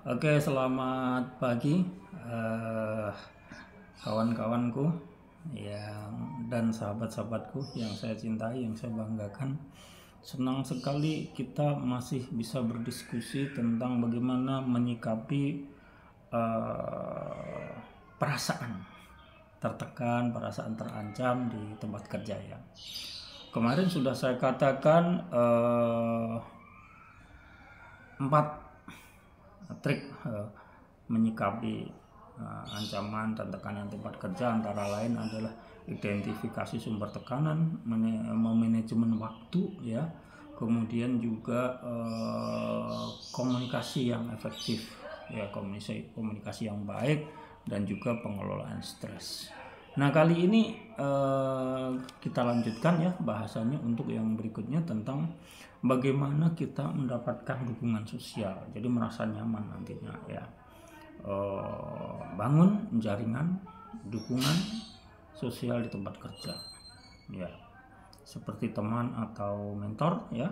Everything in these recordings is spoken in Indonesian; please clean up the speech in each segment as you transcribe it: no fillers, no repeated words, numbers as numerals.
Oke, selamat pagi eh, kawan-kawanku dan sahabat-sahabatku yang saya cintai, yang saya banggakan. Senang sekali kita masih bisa berdiskusi tentang bagaimana menyikapi perasaan tertekan, perasaan terancam di tempat kerja ya. Kemarin sudah saya katakan 4 trik menyikapi ancaman dan tekanan tempat kerja, antara lain adalah identifikasi sumber tekanan, manajemen waktu ya, kemudian juga komunikasi yang efektif ya, komunikasi yang baik, dan juga pengelolaan stres. Nah, kali ini kita lanjutkan ya bahasanya untuk yang berikutnya tentang bagaimana kita mendapatkan dukungan sosial, jadi merasa nyaman nantinya ya. Bangun jaringan dukungan sosial di tempat kerja ya, seperti teman atau mentor ya,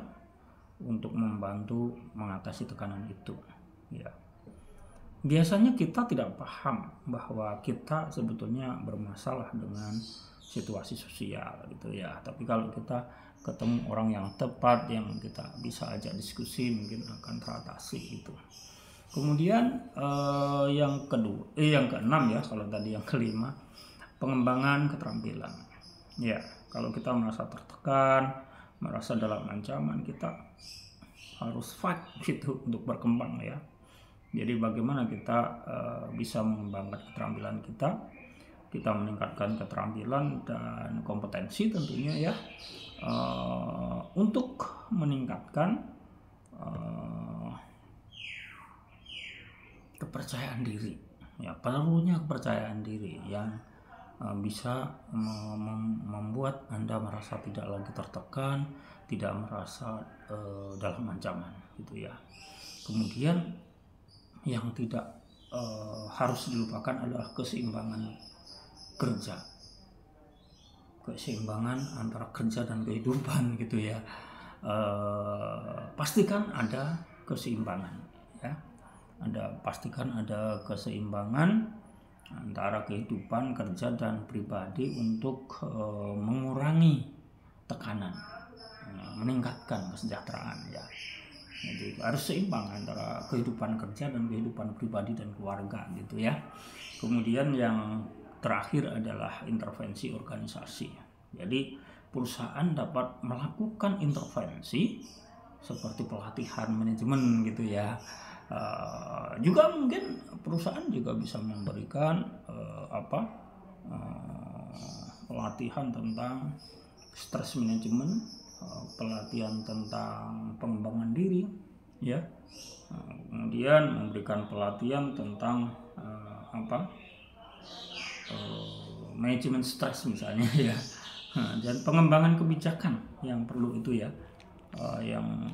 untuk membantu mengatasi tekanan itu ya. Biasanya kita tidak paham bahwa kita sebetulnya bermasalah dengan situasi sosial gitu ya, tapi kalau kita ketemu orang yang tepat yang kita bisa ajak diskusi, mungkin akan teratasi gitu. Kemudian yang keenam ya, kalau tadi yang kelima, pengembangan keterampilan ya. Kalau kita merasa tertekan, merasa dalam ancaman, kita harus fight gitu untuk berkembang ya. Jadi bagaimana kita bisa mengembangkan keterampilan kita meningkatkan keterampilan dan kompetensi tentunya ya, untuk meningkatkan kepercayaan diri ya. Perlunya kepercayaan diri yang bisa membuat Anda merasa tidak lagi tertekan, tidak merasa dalam ancaman gitu ya. Kemudian yang tidak harus dilupakan adalah keseimbangan kerja, keseimbangan antara kerja dan kehidupan gitu ya. Pastikan ada keseimbangan ya, pastikan ada keseimbangan antara kehidupan kerja dan pribadi untuk mengurangi tekanan, meningkatkan kesejahteraan ya. Jadi harus seimbang antara kehidupan kerja dan kehidupan pribadi dan keluarga gitu ya. Kemudian yang terakhir adalah intervensi organisasi. Jadi perusahaan dapat melakukan intervensi seperti pelatihan manajemen gitu ya. Juga mungkin perusahaan juga bisa memberikan pelatihan tentang stress management, pelatihan tentang pengembangan diri ya. Kemudian memberikan pelatihan tentang manajemen stres misalnya ya. Dan pengembangan kebijakan yang perlu itu ya, yang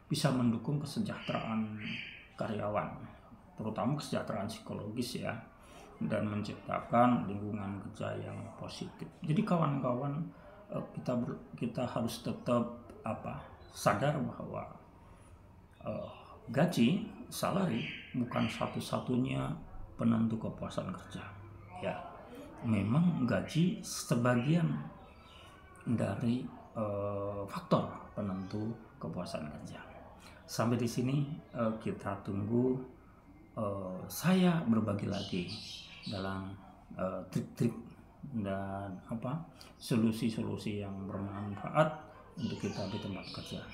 bisa mendukung kesejahteraan karyawan, terutama kesejahteraan psikologis ya, dan menciptakan lingkungan kerja yang positif. Jadi kawan-kawan, kita harus tetap sadar bahwa gaji, salary bukan satu-satunya penentu kepuasan kerja ya. Memang gaji sebagian dari faktor penentu kepuasan kerja. Sampai di sini kita tunggu saya berbagi lagi dalam trik-trik dan solusi-solusi yang bermanfaat untuk kita di tempat kerja.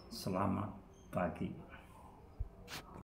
Selamat pagi.